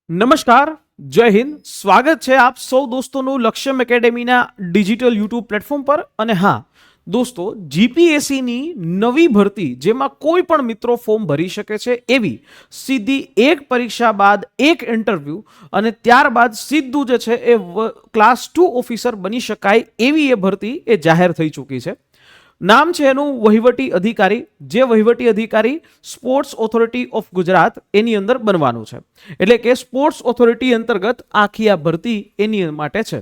નમસ્કાર, જય હિન્દ. સ્વાગત છે આપ સૌ દોસ્તોનું લક્ષ્યમ એકેડેમીના ડિજિટલ યુટ્યુબ પ્લેટફોર્મ પર. અને હા દોસ્તો, જીપીએસસીની નવી ભરતી જેમાં કોઈ પણ મિત્રો ફોર્મ ભરી શકે છે એવી સીધી એક પરીક્ષા બાદ એક ઇન્ટરવ્યૂ અને ત્યારબાદ સીધું જે છે એ ક્લાસ 2 ઓફિસર બની શકાય એવી એ ભરતી એ જાહેર થઈ ચૂકી છે. નામ છે એનું વહીવટી અધિકારી, જે વહીવટી અધિકારી સ્પોર્ટ્સ ઓથોરિટી ઓફ ગુજરાત એની અંદર બનવાનું છે. એટલે કે સ્પોર્ટ્સ ઓથોરિટી અંતર્ગત આખી આ ભરતી એની માટે છે.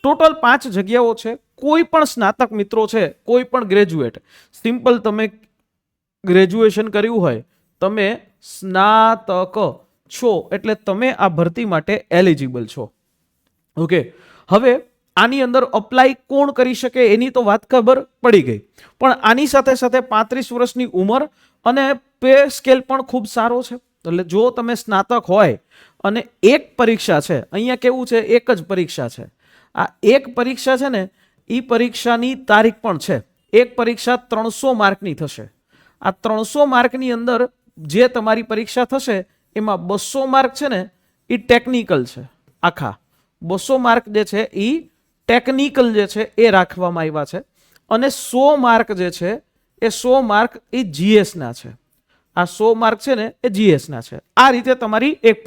ટોટલ 5 જગ્યાઓ છે. કોઈ પણ સ્નાતક મિત્રો છે, કોઈ પણ ગ્રેજ્યુએટ, સિમ્પલ તમે ગ્રેજ્યુએશન કર્યું હોય, તમે સ્નાતક છો એટલે તમે આ ભરતી માટે એલિજિબલ છો. ઓકે, હવે આની અંદર અપ્લાય કોણ કરી શકે એની તો વાત ખબર પડી ગઈ, પણ આની સાથે સાથે 35 વર્ષની ઉંમર અને પે સ્કેલ પણ ખૂબ સારો છે. એટલે જો તમે સ્નાતક હોય અને એક પરીક્ષા છે, અહીંયા કેવું છે, એક જ પરીક્ષા છે. આ એક પરીક્ષા છે ને, એ પરીક્ષાની તારીખ પણ છે. એક પરીક્ષા 300 માર્કની થશે. આ 300 માર્કની અંદર જે તમારી પરીક્ષા થશે એમાં 200 માર્ક છે ને એ ટેકનિકલ છે. આખા 200 માર્ક જે છે એ ટેકનિકલ જે છે એ રાખવામાં આવ્યા છે. અને 100 માર્ક જે છે એ 100 માર્ક એ જીએસ ના છે. આ 100 માર્ક છે ને એ જીએસ ના છે. આ રીતે તમારી એક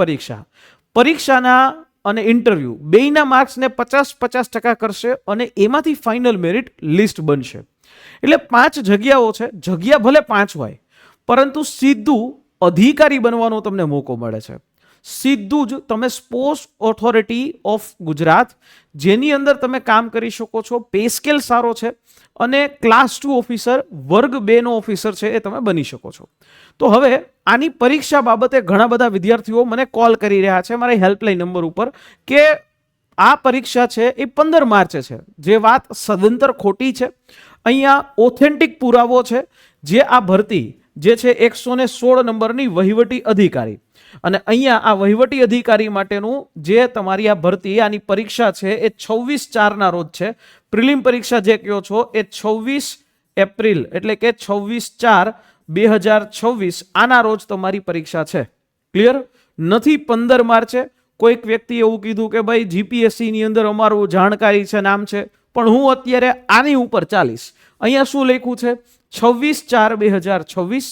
પરીક્ષાના અને ઇન્ટરવ્યુ બેયના માર્ક્સને 50-50% કરશે અને એમાંથી ફાઇનલ મેરિટ લિસ્ટ બનશે. એટલે 5 જગ્યાઓ છે. જગ્યા ભલે 5 હોય, પરંતુ સીધું અધિકારી બનવાનો તમને મોકો મળે છે. સીધું જ તમે સ્પોર્ટ્સ ઓથોરિટી ઓફ ગુજરાત, જેની અંદર તમે કામ કરી શકો છો. પે સ્કેલ સારો છે અને ક્લાસ 2 ઓફિસર, વર્ગ 2 નો ઓફિસર છે એ તમે બની શકો છો. તો હવે આની પરીક્ષા બાબતે ઘણા બધા વિદ્યાર્થીઓ મને કોલ કરી રહ્યા છે મારી હેલ્પલાઇન નંબર ઉપર કે આ પરીક્ષા છે એ 15 માર્ચે છે. જે વાત સદંતર ખોટી છે. અહીંયા ઓથેન્ટિક પુરાવો છે. જે આ ભરતી જે છે 116 નંબરની વહીવટી અધિકારી, અને અહીંયા આ વહીવટી અધિકારી માટેનું જે તમારી આ ભરતી, આની પરીક્ષા છે એ 26/4 રોજ છે. પ્રિલિમ પરીક્ષા જે કહો છો એ 26 એપ્રિલ એટલે કે 26/4/2026 આના રોજ તમારી પરીક્ષા છે. ક્લિયર? નથી 15 માર્ચે. કોઈક વ્યક્તિ એવું કીધું કે ભાઈ જીપીએસસી ની અંદર અમારું જાણકારી છે, નામ છે, પણ હું અત્યારે આની ઉપર ચાલીશ. અહીંયા શું લખ્યું છે? 26/4/2026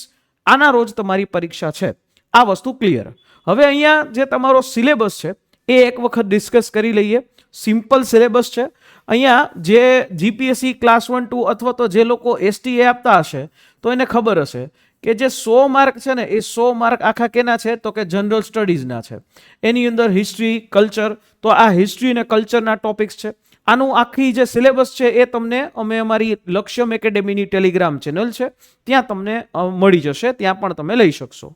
આના રોજ તમારી પરીક્ષા છે. આ વસ્તુ ક્લિયર. હવે અહીંયા જે તમારો સિલેબસ છે એ એક વખત ડિસ્કસ કરી લઈએ. સિમ્પલ સિલેબસ છે. અહીંયા જે જીપીએસસી ક્લાસ 1 2 અથવા તો જે લોકો એસટીએ આપતા હશે તો એને ખબર હશે કે જે 100 માર્ક છે ને એ 100 માર્ક આખા કેના છે? તો કે જનરલ સ્ટડીઝના છે. એની અંદર હિસ્ટ્રી, કલ્ચર, તો આ હિસ્ટ્રી અને કલ્ચરના ટોપિક્સ છે. આનું આખી જે સિલેબસ છે એ તમને અમે અમારી લક્ષ્યમ એકેડેમીની ટેલિગ્રામ ચેનલ છે ત્યાં તમને મળી જશે. ત્યાં પણ તમે લઈ શકશો.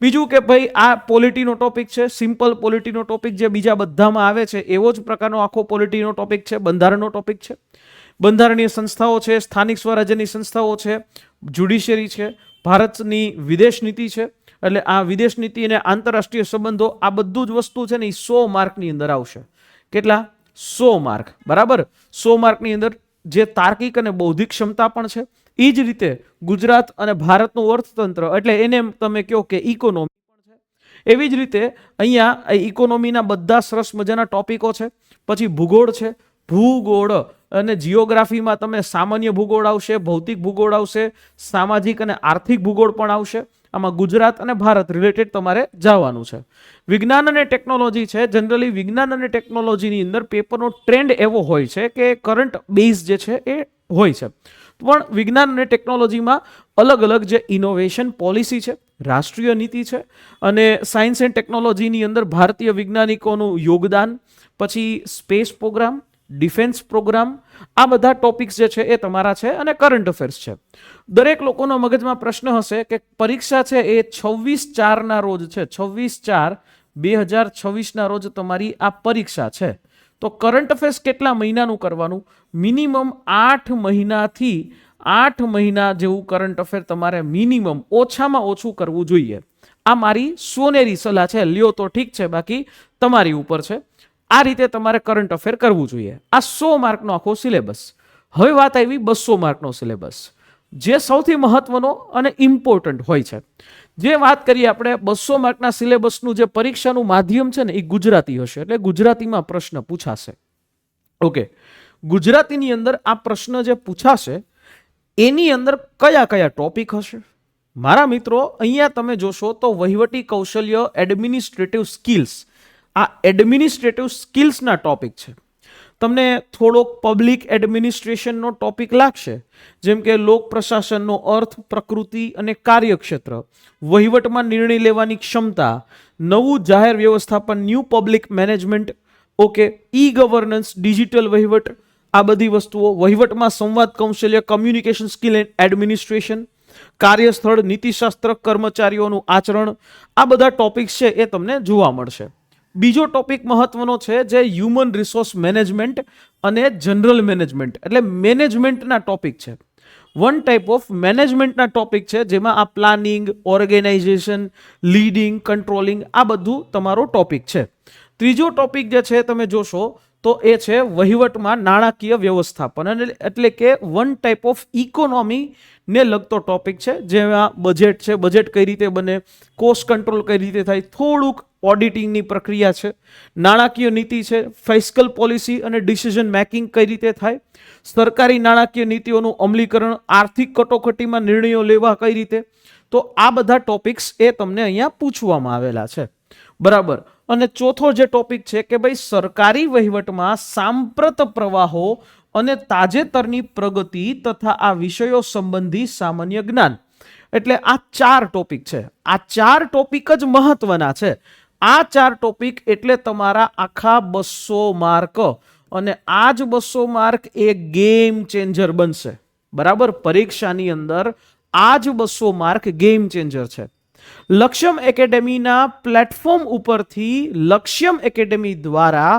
બીજું કે ભાઈ આ પોલિટીનો ટોપિક છે. સિમ્પલ પોલિટીનો ટોપિક જે બીજા બધામાં આવે છે એવો જ પ્રકારનો આખો પોલિટીનો ટોપિક છે. બંધારણનો ટોપિક છે. બંધારણીય સંસ્થાઓ છે, સ્થાનિક સ્વરાજ્યની સંસ્થાઓ છે, જ્યુડિશિયરી છે, ભારતની વિદેશ નીતિ છે. એટલે આ વિદેશ નીતિ અને આંતરરાષ્ટ્રીય સંબંધો, આ બધું જ વસ્તુ છે ને એ 100 માર્કની અંદર આવશે. કેટલા? 100 માર્ક. બરાબર. 100 માર્કની અંદર જે તાર્કિક અને બૌદ્ધિક ક્ષમતા પણ છે. એ જ રીતે ગુજરાત અને ભારતનું અર્થતંત્ર, એટલે એને તમે કહો કે ઇકોનોમી પણ છે. એવી જ રીતે અહીંયા ઇકોનોમીના બધા સરસ મજાના ટોપિકો છે. પછી ભૂગોળ છે. ભૂગોળ અને જીઓગ્રાફીમાં તમે સામાન્ય ભૂગોળ આવશે, ભૌતિક ભૂગોળ આવશે, સામાજિક અને આર્થિક ભૂગોળ પણ આવશે. આમાં ગુજરાત અને ભારત રિલેટેડ તમારે જવાનું છે. વિજ્ઞાન અને ટેકનોલોજી છે. જનરલી વિજ્ઞાન અને ટેકનોલોજીની અંદર પેપરનો ટ્રેન્ડ એવો હોય છે કે કરંટ બેઝ જે છે એ હોય છે. પણ વિજ્ઞાન અને ટેકનોલોજીમાં અલગ અલગ જે ઇનોવેશન પોલિસી છે, રાષ્ટ્રીય નીતિ છે, અને સાયન્સ એન્ડ ટેકનોલોજીની અંદર ભારતીય વૈજ્ઞાનિકોનું યોગદાન, પછી સ્પેસ પ્રોગ્રામ, ડિફેન્સ પ્રોગ્રામ, આ બધા ટોપિક્સ જે છે એ તમારા છે. અને કરંટ અફેર્સ છે. દરેક લોકોનો મગજમાં પ્રશ્ન હશે કે પરીક્ષા છે એ 26/4 રોજ છે. 26/4/2026 રોજ તમારી આ પરીક્ષા છે. તો કરંટ અફેર્સ કેટલા મહિનાનું કરવાનું? મિનિમમ 8 મહિનાથી 8 મહિના જેવું કરંટ અફેર તમારે મિનિમમ ઓછામાં ઓછું કરવું જોઈએ. આ મારી સોનેરી સલાહ છે. લ્યો તો ઠીક છે, બાકી તમારી ઉપર છે. આ રીતે તમારે કરંટ અફેર કરવું જોઈએ. આ 100 માર્કનો આખો સિલેબસ. હવે વાત આવી 200 માર્કનો સિલેબસ. જે સૌથી મહત્વનો અને ઇમ્પોર્ટન્ટ હોય છે. જે વાત કરીએ આપણે 200 માર્કના સિલેબસનું જે પરીક્ષાનું માધ્યમ છે ને એ ગુજરાતી હશે, એટલે ગુજરાતીમાં પ્રશ્ન પૂછાશે. ઓકે, ગુજરાતીની અંદર આ પ્રશ્ન જે પૂછાશે એની અંદર કયા કયા ટોપિક હશે? મારા મિત્રો, અહીંયા તમે જોશો તો વહીવટી કૌશલ્ય, એડમિનિસ્ટ્રેટિવ સ્કિલ્સ, આ એડમિનિસ્ટ્રેટિવ સ્કિલ્સના ટોપિક છે. તમને થોડોક પબ્લિક એડમિનિસ્ટ્રેશનનો ટોપિક લાગશે, જેમ કે લોક પ્રશાસનનો અર્થ, પ્રકૃતિ અને કાર્યક્ષેત્ર, વહીવટમાં નિર્ણય લેવાની ક્ષમતા, નવું જાહેર વ્યવસ્થાપન, new public management, okay, e governance, digital વહીવટ, આ બધી વસ્તુઓ, વહીવટમાં સંવાદ કૌશલ્ય, કમ્યુનિકેશન સ્કિલ એન્ડ એડમિનિસ્ટ્રેશન, કાર્યસ્થળ નીતિશાસ્ત્ર, કર્મચારીઓનું આચરણ, આ બધા ટોપિક્સ છે એ તમને જોવા મળશે. બીજો ટોપિક મહત્વનો છે જે હ્યુમન રિસોર્સ મેનેજમેન્ટ અને જનરલ મેનેજમેન્ટ, એટલે મેનેજમેન્ટના ટોપિક છે. વન ટાઈપ ઓફ મેનેજમેન્ટના ટોપિક છે જેમાં આ પ્લાનિંગ, ઓર્ગેનાઇઝેશન, લીડિંગ, કંટ્રોલિંગ, આ બધું તમારો ટોપિક છે. ત્રીજો ટોપિક જે છે તમે જોશો તો એ છે વહીવટમાં નાણાકીય વ્યવસ્થાપન, એટલે કે વન ટાઈપ ઓફ ઇકોનોમી ને લગતો ટોપિક છે, જેમાં બજેટ છે, બજેટ કઈ રીતે બને, કોસ્ટ કંટ્રોલ કઈ રીતે થાય, થોડુંક ઓડિટિંગની પ્રક્રિયા છે, નાણાકીય નીતિ છે, ફિસ્કલ પોલિસી અને ડિસિઝન મેકિંગ કઈ રીતે થાય, સરકારી નાણાકીય નીતિઓનું અમલીકરણ, આર્થિક કટોકટીમાં નિર્ણયો લેવા કઈ રીતે. તો આ બધા ટોપિક્સ એ તમને અહીંયા પૂછવામાં આવેલા છે, બરાબર. અને ચોથો જે ટોપિક છે કે ભાઈ સરકારી વહીવટમાં સાંપ્રત પ્રવાહો અને તાજેતરની પ્રગતિ તથા આ વિષયો સંબંધી સામાન્ય જ્ઞાન. એટલે આ 4 ટોપિક છે. આ 4 ટોપિક જ મહત્વના છે. આ 4 ટોપિક એટલે તમારા આખા 200 માર્ક, અને આ જ 200 માર્ક એ ગેમ ચેન્જર બનશે, બરાબર. પરીક્ષાની અંદર આ જ 200 માર્ક ગેમ ચેન્જર છે. લક્ષ્યમ એકેડેમીના પ્લેટફોર્મ ઉપરથી લક્ષ્યમ એકેડેમી દ્વારા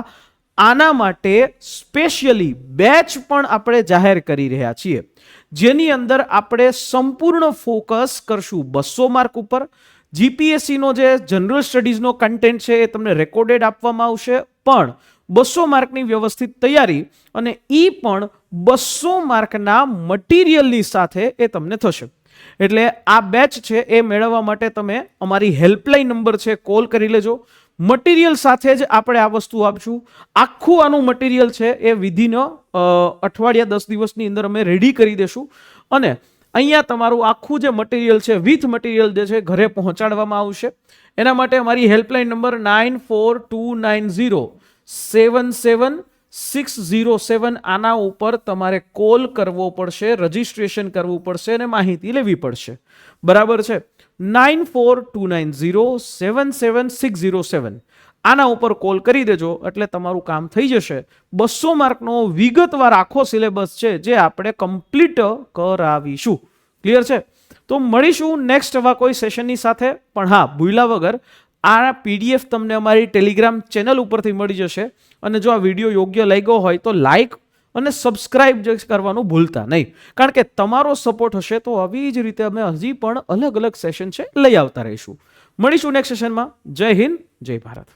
આના માટે સ્પેશિયલી બેચ પણ આપણે જાહેર કરી રહ્યા છીએ, જેની અંદર આપણે સંપૂર્ણ ફોકસ કરશું 200 માર્ક ઉપર. જીપીએસસીનો જે જનરલ સ્ટડીઝનો કન્ટેન્ટ છે એ તમને રેકોર્ડેડ આપવામાં આવશે, પણ 200 માર્કની વ્યવસ્થિત તૈયારી, અને એ પણ 200 માર્કના મટીરિયલની સાથે એ તમને થશે. એટલે આ બેચ છે એ મેળવવા માટે તમે અમારી હેલ્પલાઇન નંબર છે કોલ કરી લેજો. મટીરિયલ સાથે જ આપણે આ વસ્તુ આપશું. આખું આનું મટીરિયલ છે એ વિધિન અઠવાડિયા 10 દિવસની અંદર અમે રેડી કરી દેશું, અને અહીંયા તમારું આખું જે મટીરિયલ છે વિથ મટીરિયલ જે છે ઘરે પહોંચાડવામાં આવશે. એના માટે અમારી હેલ્પલાઇન નંબર 9429077607, આના ઉપર તમારે કોલ કરવો પડશે, રજીસ્ટ્રેશન કરવું પડશે અને માહિતી લેવી પડશે, બરાબર છે. 9429077607, આના ઉપર કોલ કરી દેજો એટલે તમારું કામ થઈ જશે. 200 માર્કનો વિગતવાર આખો સિલેબસ છે જે આપણે કમ્પ્લીટ કરાવીશું. ક્લિયર છે? તો મળીશું નેક્સ્ટ એવા કોઈ સેશનની સાથે. પણ હા, ભૂલ્યા વગર આ પીડીએફ તમને અમારી ટેલિગ્રામ ચેનલ ઉપરથી મળી જશે, અને જો આ વિડીયો યોગ્ય લાગ્યો હોય તો લાઈક અને સબસ્ક્રાઇબ કરવાનું ભૂલતા નહીં, કારણ કે તમારો સપોર્ટ હશે તો આવી જ રીતે અમે હજી પણ અલગ અલગ સેશન છે લઈ આવતા રહીશું. મળીશું નેક્સ્ટ સેશનમાં. જય હિન્દ, જય ભારત.